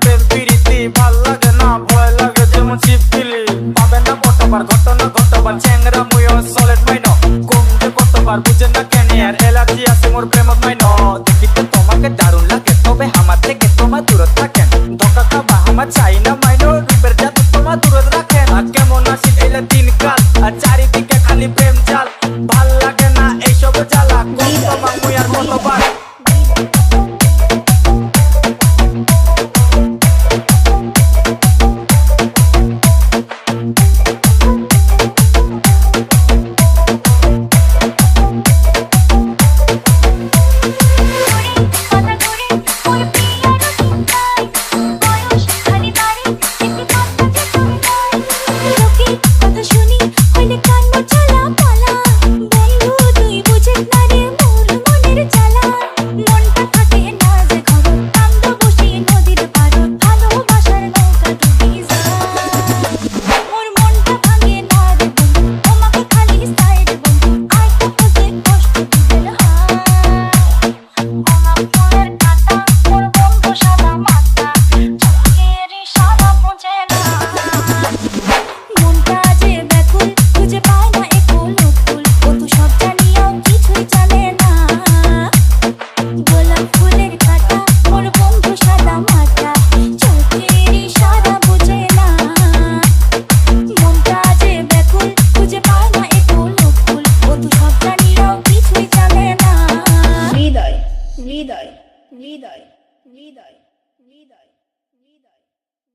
প্রেম প্রীতি ভাল লাগে না, ভয় লাগে যেমন শিবপিলি। পাবে না কতবার ঘটনা ঘটবার চ্যাংরা মুয় সলেট মাইন কম যে কতবার বুঝে না কেন আর এলার্জি আছে মোর প্রেমত মাইন। দেখিতে তোমাকে দারুণ লাগে তবে আমার থেকে তোমার দূরত থাকেন, ধোকা খাবা আমার চাই না মাইন, রূপের জাদু তোমার দূরত রাখেন। আর কেমন আসি এলে দিন কাল আর চারিদিকে খালি প্রেম জাল, ভাল লাগে না এইসব জ্বালা কম তোমার মুই আর কতবার। হৃদয়